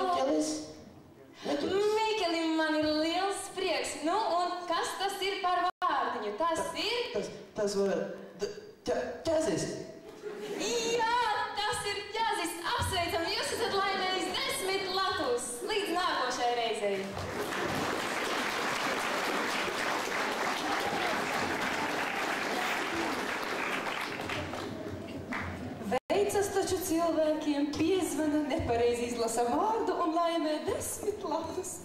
Mikelis? Mikelim, man ir liels prieks. Nu, un kas tas ir par vārdiņu? Tas ir... Tas var... ķezis. Jā, tas ir ķezis. Apsveicam, jūs esat laimējis 10 latus. Līdz nākošai reizei. Veicas taču cilvēkiem piezvana, nepareizi izlasa vārdu un laimē 10 latus.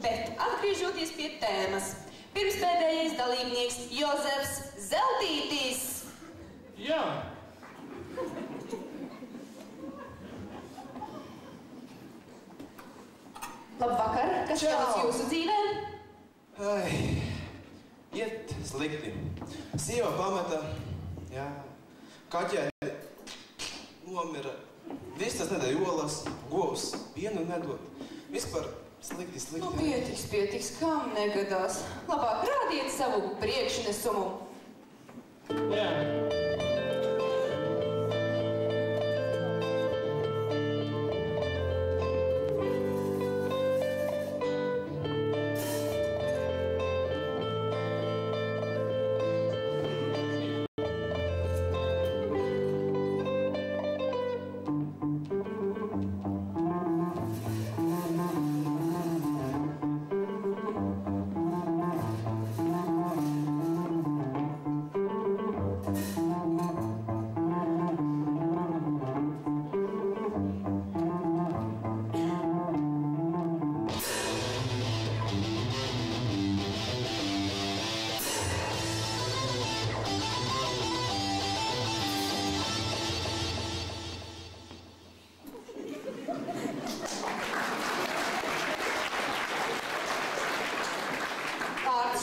Bet atgriežoties pie tēmas, pirmspēdējais dalībnieks Jozefs Zeltītis. Jā. Labvakar, kas šķelts jūsu dzīvē? Ai, iet slikti. Sieva pameta, jā, kaķēni nomira, vistas nedēļ olas, govs pienu nedod. Vispār slikti. Nu, pietiks, kam negadās. Labāk rādiet savu priekšnesumu. Jā.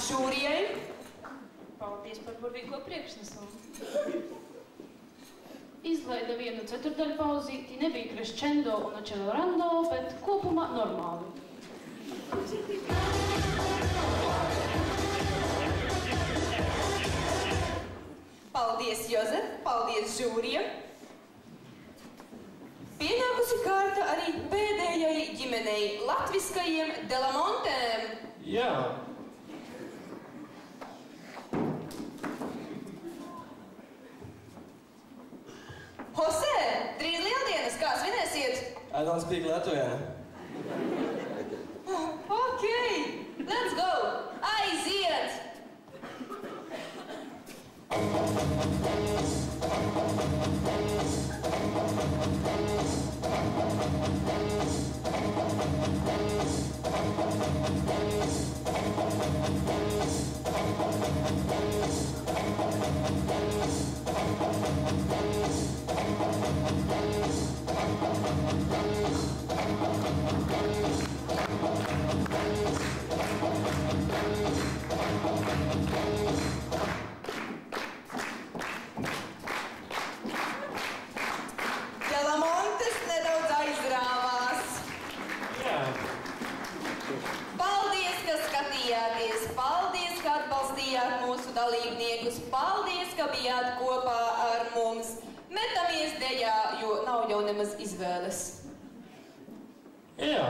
Žūrijai. Paldies par burvīgo priekšnesumu. Izlaida vienu ceturdaļu pauzīti, nebija crescendo un accelerando, bet kopumā normāli. Paldies, Jozef, paldies, žūrija. Pienākusi kārta arī pēdējai ģimenei latviskajiem Delamontēm. Jā. Jose, drīz lieldienas, kā svinēsiet? I don't speak Latvian. Okay, let's go! Aiziet! Delamontes nedaudz aizrāvās. Jā. Paldies, ka skatījāties, paldies, ka atbalstījāt mūsu dalībniekus, paldies, ka bijāt kopā ar mums. Metamies dejā, jo nav jau nemaz izvēles. Jā.